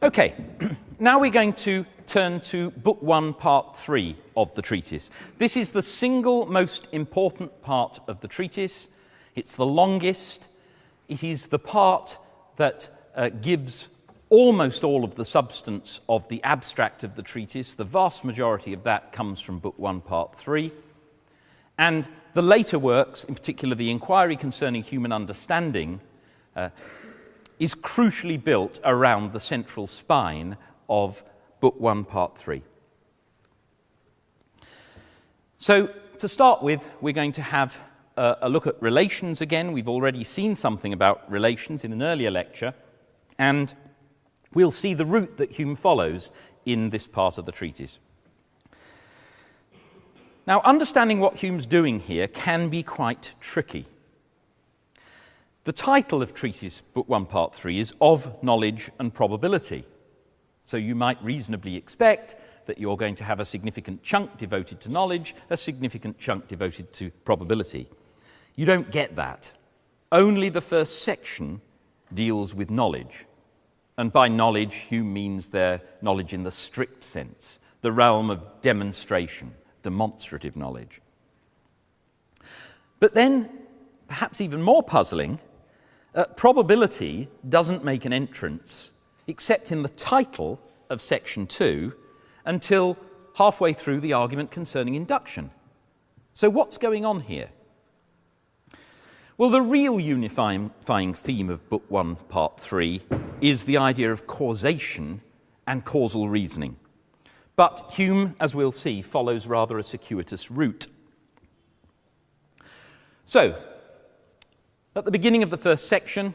Okay, now we're going to turn to Book 1, Part 3 of the treatise. This is the single most important part of the treatise. It's the longest. It is the part that gives almost all of the substance of the abstract of the treatise. The vast majority of that comes from Book 1, Part 3. And the later works, in particular the Inquiry Concerning Human Understanding, is crucially built around the central spine of Book 1, Part 3. So, to start with, we're going to have a look at relations again. We've already seen something about relations in an earlier lecture, and we'll see the route that Hume follows in this part of the treatise. Now, understanding what Hume's doing here can be quite tricky. The title of Treatise Book 1, Part 3 is Of Knowledge and Probability. So you might reasonably expect that you're going to have a significant chunk devoted to knowledge, a significant chunk devoted to probability. You don't get that. Only the first section deals with knowledge. And by knowledge, Hume means their knowledge in the strict sense, the realm of demonstration, demonstrative knowledge. But then, perhaps even more puzzling, probability doesn't make an entrance, except in the title of section 2, until halfway through the argument concerning induction. So what's going on here? Well, the real unifying theme of Book 1, Part 3 is the idea of causation and causal reasoning. But Hume, as we'll see, follows rather a circuitous route. So, at the beginning of the first section,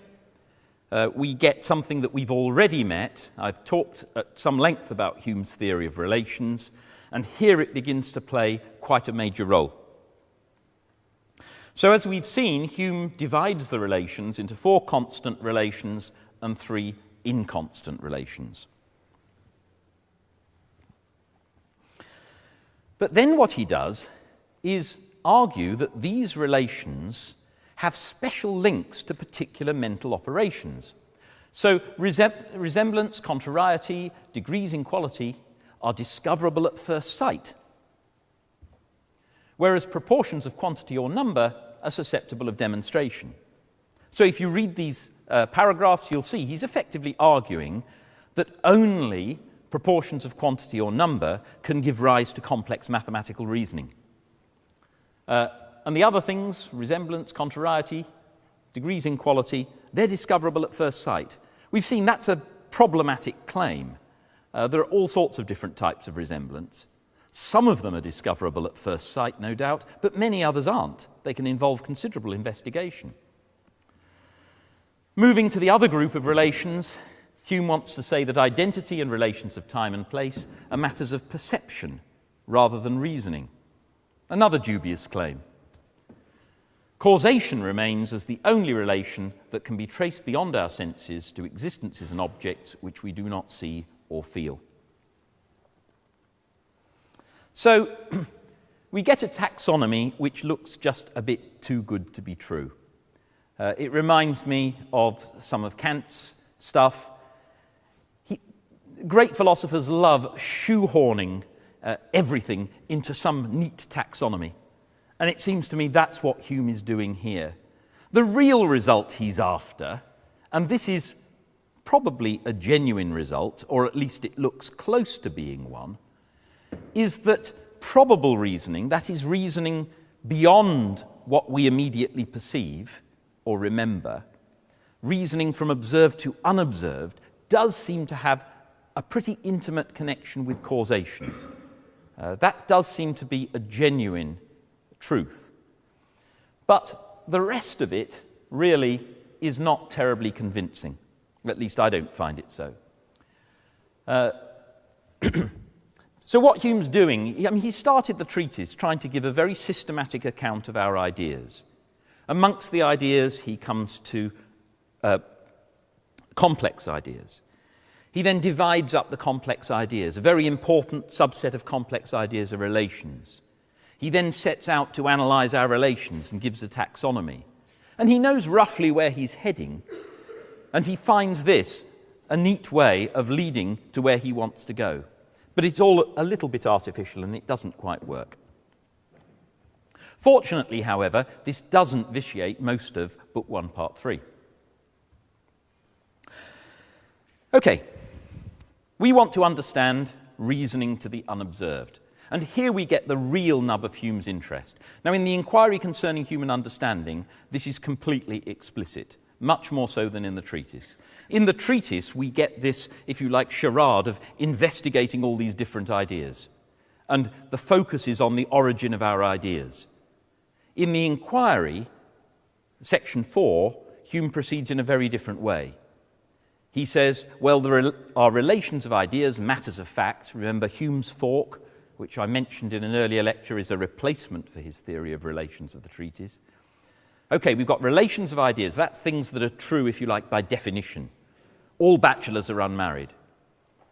we get something that we've already met. I've talked at some length about Hume's theory of relations, and here it begins to play quite a major role. So as we've seen, Hume divides the relations into 4 constant relations and 3 inconstant relations. But then what he does is argue that these relations have special links to particular mental operations. So resemblance, contrariety, degrees in quality are discoverable at first sight, whereas proportions of quantity or number are susceptible of demonstration. So if you read these paragraphs, you'll see he's effectively arguing that only proportions of quantity or number can give rise to complex mathematical reasoning. And the other things, resemblance, contrariety, degrees in quality, they're discoverable at first sight. We've seen that's a problematic claim. There are all sorts of different types of resemblance. Some of them are discoverable at first sight, no doubt, but many others aren't. They can involve considerable investigation. Moving to the other group of relations, Hume wants to say that identity and relations of time and place are matters of perception rather than reasoning. Another dubious claim. Causation remains as the only relation that can be traced beyond our senses to existences and objects which we do not see or feel. So, we get a taxonomy which looks just a bit too good to be true. It reminds me of some of Kant's stuff. Great philosophers love shoehorning everything into some neat taxonomy. And it seems to me that's what Hume is doing here. The real result he's after, and this is probably a genuine result, or at least it looks close to being one, is that probable reasoning, that is reasoning beyond what we immediately perceive or remember, reasoning from observed to unobserved, does seem to have a pretty intimate connection with causation. That does seem to be a genuine truth. But the rest of it really is not terribly convincing. At least I don't find it so. So what Hume's doing, he started the treatise trying to give a very systematic account of our ideas. Amongst the ideas, he comes to complex ideas. He then divides up the complex ideas. A very important subset of complex ideas are relations. He then sets out to analyse our relations and gives a taxonomy. And he knows roughly where he's heading, and he finds this a neat way of leading to where he wants to go. But it's all a little bit artificial and it doesn't quite work. Fortunately, however, this doesn't vitiate most of Book 1, Part 3. Okay, we want to understand reasoning to the unobserved. And here we get the real nub of Hume's interest. Now, in the inquiry concerning human understanding, this is completely explicit, much more so than in the treatise. In the treatise, we get this, if you like, charade of investigating all these different ideas. And the focus is on the origin of our ideas. In the inquiry, section 4, Hume proceeds in a very different way. He says, well, there are relations of ideas, matters of fact. Remember, Hume's fork, which I mentioned in an earlier lecture, is a replacement for his theory of relations of the treatise. Okay, we've got relations of ideas. That's things that are true, if you like, by definition. All bachelors are unmarried.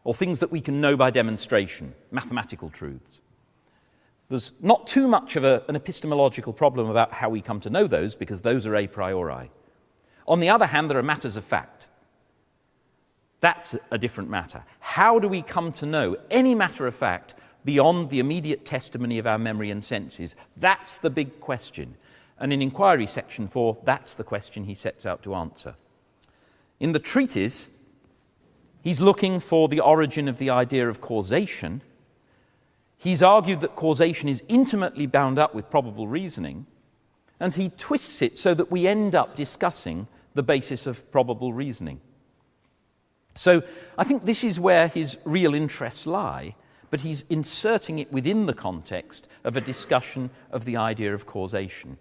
Or things that we can know by demonstration, mathematical truths. There's not too much of an epistemological problem about how we come to know those, because those are a priori. On the other hand, there are matters of fact. That's a different matter. How do we come to know any matter of fact beyond the immediate testimony of our memory and senses? That's the big question. And in Inquiry Section 4, that's the question he sets out to answer. In the treatise, he's looking for the origin of the idea of causation. He's argued that causation is intimately bound up with probable reasoning, and he twists it so that we end up discussing the basis of probable reasoning. So I think this is where his real interests lie, but he's inserting it within the context of a discussion of the idea of causation.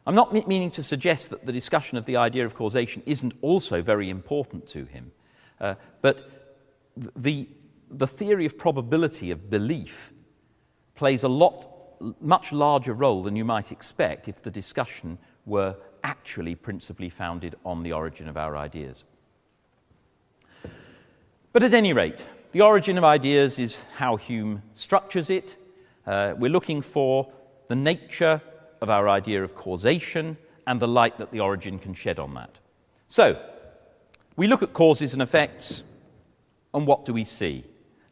I'm not meaning to suggest that the discussion of the idea of causation isn't also very important to him, but the theory of probability of belief plays a much larger role than you might expect if the discussion were actually principally founded on the origin of our ideas. But at any rate, the origin of ideas is how Hume structures it. We're looking for the nature of our idea of causation and the light that the origin can shed on that. So, we look at causes and effects, and what do we see?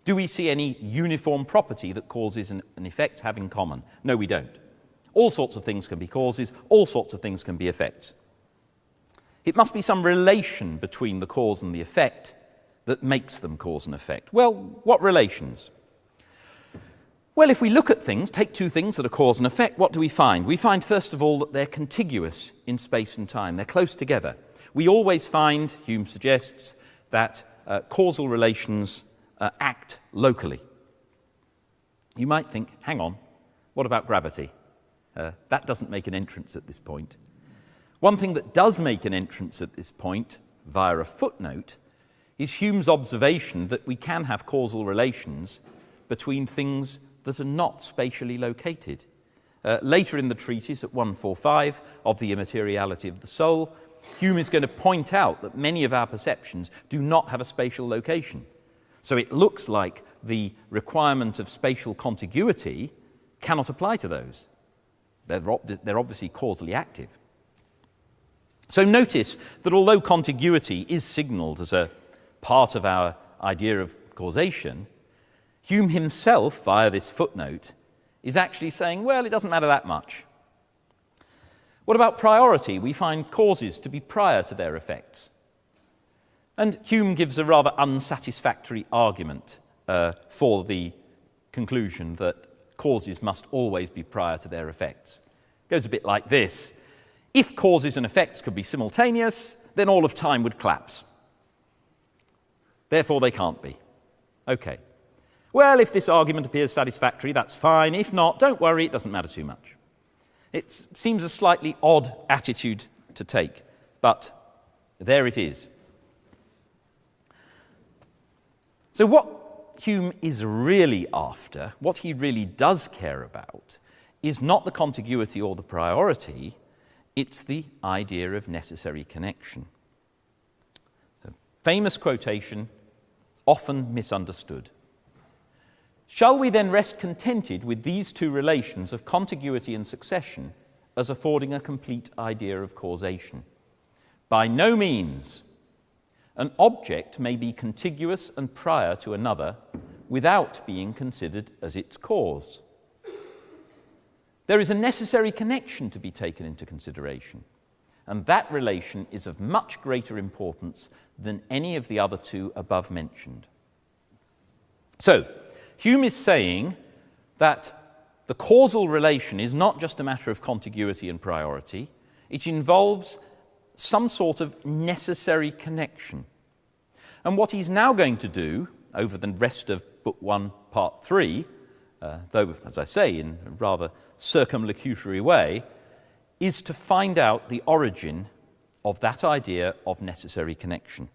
Do we see any uniform property that causes and effect have in common? No, we don't. All sorts of things can be causes, all sorts of things can be effects. It must be some relation between the cause and the effect that makes them cause and effect. Well, what relations? Well, if we look at things, take two things that are cause and effect, what do we find? We find, first of all, that they're contiguous in space and time. They're close together. We always find, Hume suggests, that causal relations act locally. You might think, hang on, what about gravity? That doesn't make an entrance at this point. One thing that does make an entrance at this point, via a footnote, is Hume's observation that we can have causal relations between things that are not spatially located. Later in the treatise, at 145, of the immateriality of the soul, Hume is going to point out that many of our perceptions do not have a spatial location. So it looks like the requirement of spatial contiguity cannot apply to those. They're obviously causally active. So notice that although contiguity is signalled as a part of our idea of causation, Hume himself, via this footnote, is actually saying, well, it doesn't matter that much. What about priority? We find causes to be prior to their effects. And Hume gives a rather unsatisfactory argument for the conclusion that causes must always be prior to their effects. It goes a bit like this. If causes and effects could be simultaneous, then all of time would collapse. Therefore, they can't be. Okay. Well, if this argument appears satisfactory, that's fine. If not, don't worry, it doesn't matter too much. It seems a slightly odd attitude to take, but there it is. So what Hume is really after, what he really does care about, is not the contiguity or the priority, it's the idea of necessary connection. A famous quotation, often misunderstood. Shall we then rest contented with these two relations of contiguity and succession as affording a complete idea of causation? By no means. An object may be contiguous and prior to another without being considered as its cause. There is a necessary connection to be taken into consideration, and that relation is of much greater importance than any of the other two above mentioned. So, Hume is saying that the causal relation is not just a matter of contiguity and priority, it involves some sort of necessary connection. And what he's now going to do, over the rest of Book 1, Part 3, though, as I say, in a rather circumlocutory way, is to find out the origin of that idea of necessary connection.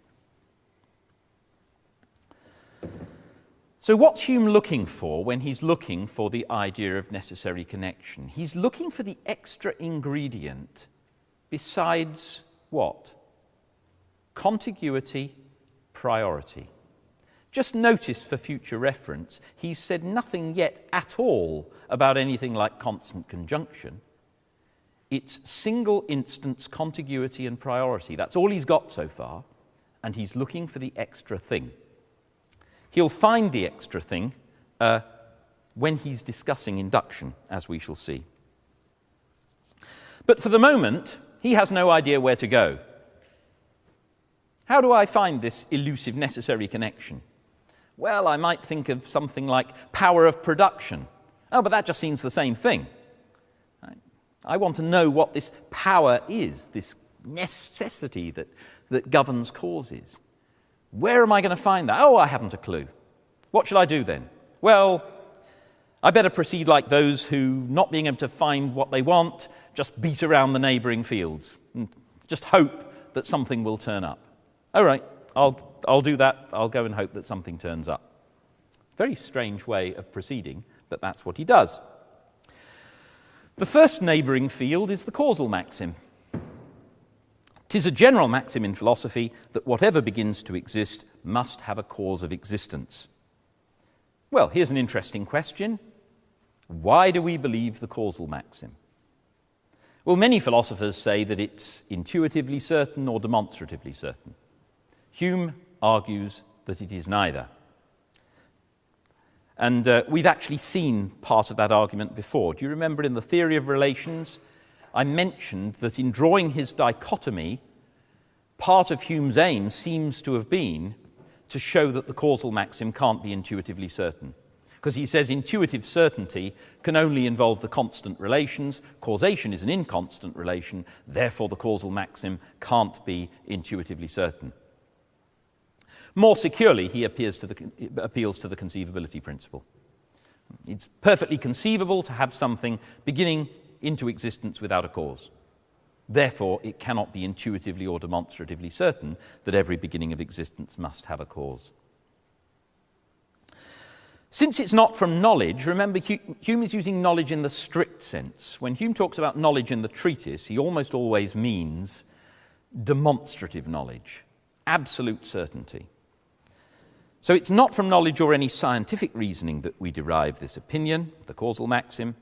So what's Hume looking for when he's looking for the idea of necessary connection? He's looking for the extra ingredient besides what? Contiguity, priority. Just notice for future reference, he's said nothing yet at all about anything like constant conjunction. It's single instance contiguity and priority. That's all he's got so far, and he's looking for the extra thing. He'll find the extra thing when he's discussing induction, as we shall see. But for the moment, he has no idea where to go. How do I find this elusive necessary connection? Well, I might think of something like power of production. Oh, but that just seems the same thing. I want to know what this power is, this necessity that governs causes. Where am I going to find that? Oh, I haven't a clue. What should I do then? Well, I better proceed like those who, not being able to find what they want, just beat around the neighbouring fields and just hope that something will turn up. All right, I'll do that. I'll go and hope that something turns up. Very strange way of proceeding, but that's what he does. The first neighbouring field is the causal maxim. 'Tis a general maxim in philosophy that whatever begins to exist must have a cause of existence. Well, here's an interesting question. Why do we believe the causal maxim? Well, many philosophers say that it's intuitively certain or demonstratively certain. Hume argues that it is neither. And we've actually seen part of that argument before. Do you remember in the theory of relations, I mentioned that in drawing his dichotomy, part of Hume's aim seems to have been to show that the causal maxim can't be intuitively certain. Because he says intuitive certainty can only involve the constant relations, causation is an inconstant relation, therefore the causal maxim can't be intuitively certain. More securely, he appeals to the conceivability principle. It's perfectly conceivable to have something beginning into existence without a cause. Therefore, it cannot be intuitively or demonstratively certain that every beginning of existence must have a cause. Since it's not from knowledge, remember Hume is using knowledge in the strict sense. When Hume talks about knowledge in the treatise, he almost always means demonstrative knowledge, absolute certainty. So it's not from knowledge or any scientific reasoning that we derive this opinion, the causal maxim.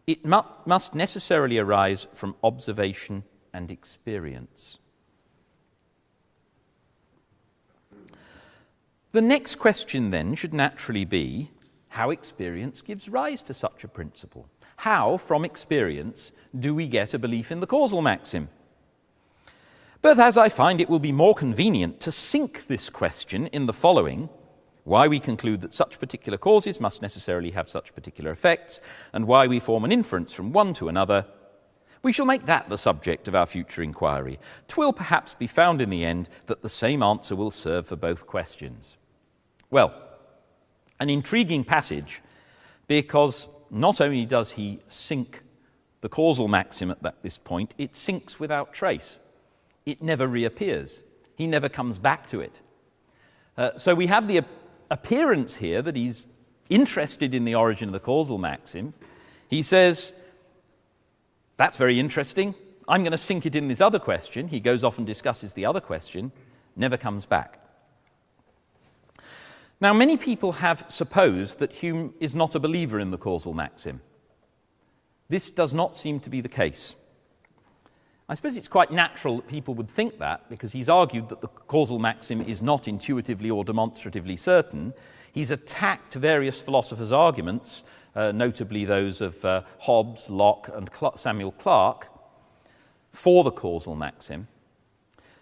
It must necessarily arise from observation and experience. The next question then should naturally be how experience gives rise to such a principle. How, from experience, do we get a belief in the causal maxim? But as I find it will be more convenient to sink this question in the following: why we conclude that such particular causes must necessarily have such particular effects, and why we form an inference from one to another, we shall make that the subject of our future inquiry. 'Twill perhaps be found in the end that the same answer will serve for both questions. Well, an intriguing passage, because not only does he sink the causal maxim at this point, it sinks without trace. It never reappears. He never comes back to it. So we have the appearance here that he's interested in the origin of the causal maxim. He says, that's very interesting. I'm going to sink it in this other question. He goes off and discusses the other question, never comes back. Now, many people have supposed that Hume is not a believer in the causal maxim. This does not seem to be the case. I suppose it's quite natural that people would think that, because he's argued that the causal maxim is not intuitively or demonstratively certain. He's attacked various philosophers' arguments, notably those of Hobbes, Locke, and Samuel Clarke, for the causal maxim.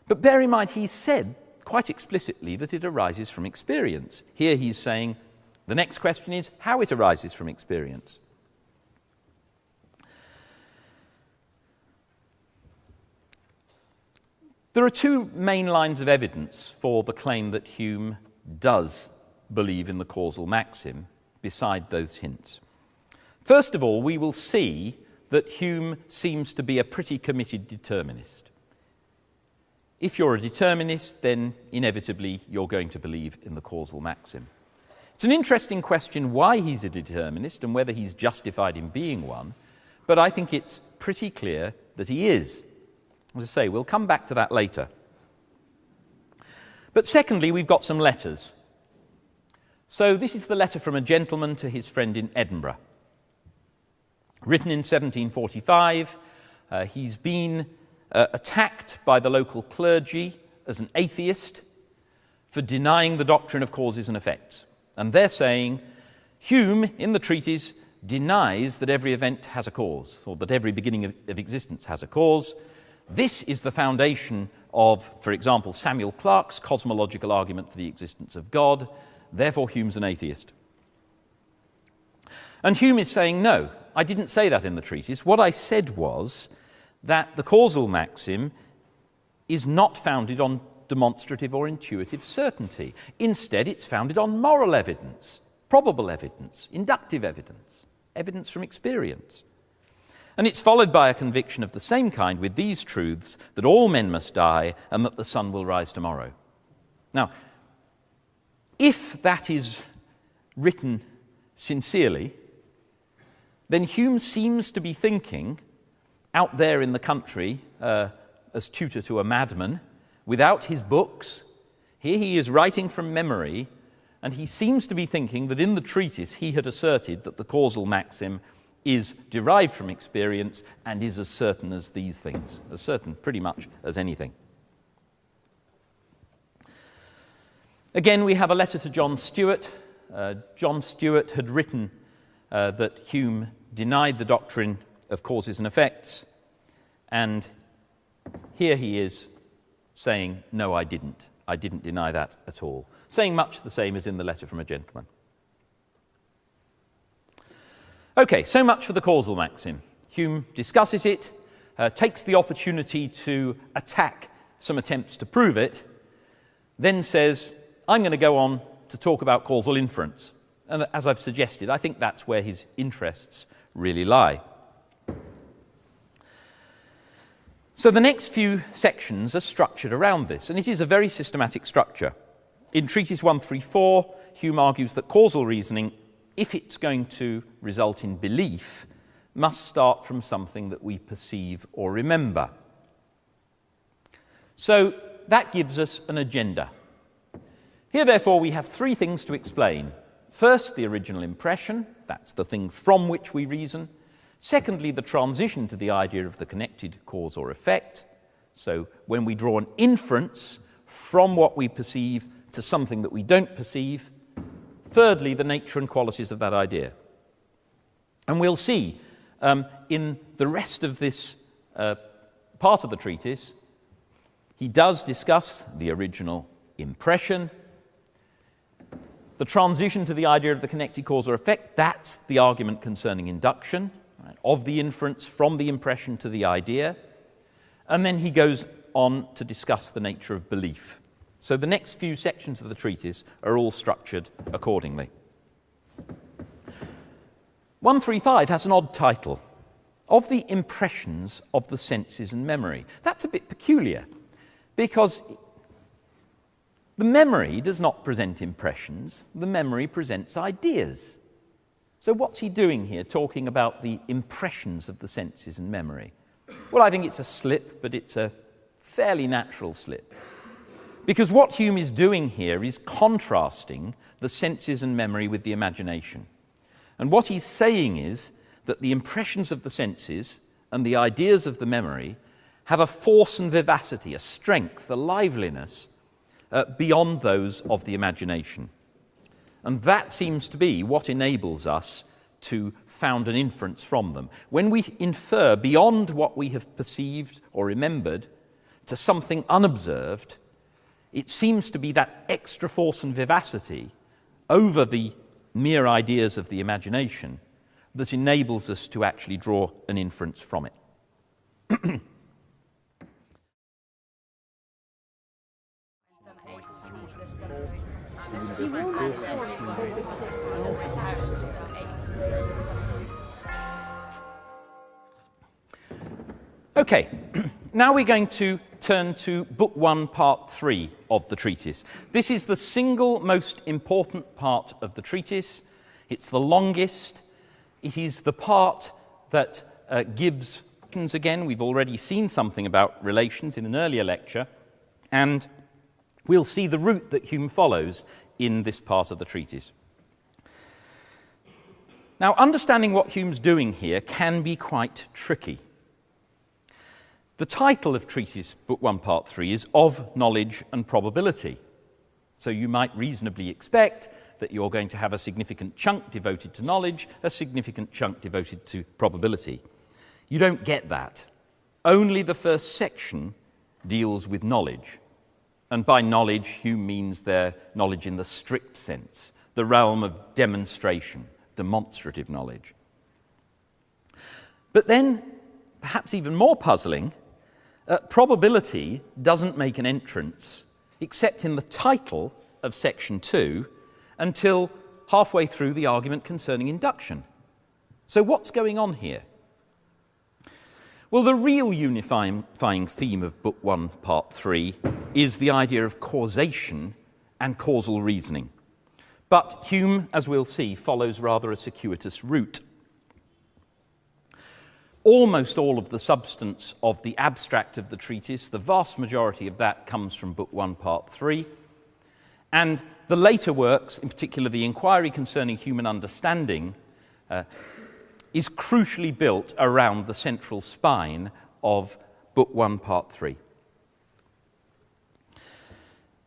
But bear in mind, he's said quite explicitly that it arises from experience. Here he's saying the next question is how it arises from experience. There are two main lines of evidence for the claim that Hume does believe in the causal maxim, beside those hints. First of all, we will see that Hume seems to be a pretty committed determinist. If you're a determinist, then inevitably you're going to believe in the causal maxim. It's an interesting question why he's a determinist and whether he's justified in being one, but I think it's pretty clear that he is. As I say, we'll come back to that later. But secondly, we've got some letters. So this is the letter from a gentleman to his friend in Edinburgh. Written in 1745, he's been attacked by the local clergy as an atheist for denying the doctrine of causes and effects. And they're saying, Hume, in the treatise, denies that every event has a cause, or that every beginning of existence has a cause. This is the foundation of, for example, Samuel Clarke's cosmological argument for the existence of God. Therefore, Hume's an atheist. And Hume is saying, no, I didn't say that in the treatise. What I said was that the causal maxim is not founded on demonstrative or intuitive certainty. Instead, it's founded on moral evidence, probable evidence, inductive evidence, evidence from experience. And it's followed by a conviction of the same kind with these truths, that all men must die and that the sun will rise tomorrow. Now, if that is written sincerely, then Hume seems to be thinking out there in the country as tutor to a madman, without his books. Here he is writing from memory, and he seems to be thinking that in the treatise he had asserted that the causal maxim is derived from experience and is as certain as these things, as certain pretty much as anything. Again, we have a letter to John Stuart. John Stuart had written that Hume denied the doctrine of causes and effects, and here he is saying, no, I didn't deny that at all, saying much the same as in the letter from a gentleman. Okay, so much for the causal maxim. Hume discusses it, takes the opportunity to attack some attempts to prove it, then says, I'm going to go on to talk about causal inference. And as I've suggested, I think that's where his interests really lie. So the next few sections are structured around this, and it is a very systematic structure. In Treatise 134, Hume argues that causal reasoning, if it's going to result in belief, must start from something that we perceive or remember. So that gives us an agenda. Here, therefore, we have three things to explain. First, the original impression, that's the thing from which we reason. Secondly, the transition to the idea of the connected cause or effect. So when we draw an inference from what we perceive to something that we don't perceive. Thirdly, the nature and qualities of that idea. And we'll see in the rest of this part of the treatise, he does discuss the original impression, the transition to the idea of the connected cause or effect. That's the argument concerning induction, right, of the inference from the impression to the idea. And then he goes on to discuss the nature of belief. So the next few sections of the treatise are all structured accordingly. 135 has an odd title, Of the Impressions of the Senses and Memory. That's a bit peculiar, because the memory does not present impressions, the memory presents ideas. So what's he doing here, talking about the impressions of the senses and memory? Well, I think it's a slip, but it's a fairly natural slip. Because what Hume is doing here is contrasting the senses and memory with the imagination. And what he's saying is that the impressions of the senses and the ideas of the memory have a force and vivacity, a strength, a liveliness beyond those of the imagination. And that seems to be what enables us to found an inference from them. When we infer beyond what we have perceived or remembered to something unobserved, it seems to be that extra force and vivacity over the mere ideas of the imagination that enables us to actually draw an inference from it. Okay, now we're going to turn to Book 1, Part 3 of the treatise. This is the single most important part of the treatise. It's the longest. It is the part that gives relations again. We've already seen something about relations in an earlier lecture, and we'll see the route that Hume follows in this part of the treatise. Now, understanding what Hume's doing here can be quite tricky. The title of Treatise Book 1, Part 3 is Of Knowledge and Probability. So you might reasonably expect that you're going to have a significant chunk devoted to knowledge, a significant chunk devoted to probability. You don't get that. Only the first section deals with knowledge. And by knowledge, Hume means their knowledge in the strict sense, the realm of demonstration, demonstrative knowledge. But then, perhaps even more puzzling, probability doesn't make an entrance, except in the title of section 2, until halfway through the argument concerning induction. So what's going on here? Well, the real unifying theme of Book 1, Part 3 is the idea of causation and causal reasoning. But Hume, as we'll see, follows rather a circuitous route. Almost all of the substance of the abstract of the treatise, the vast majority of that comes from Book 1, Part 3. And the later works, in particular the inquiry concerning human understanding, is crucially built around the central spine of Book 1, Part 3.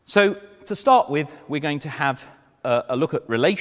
So, to start with, we're going to have a look at relations.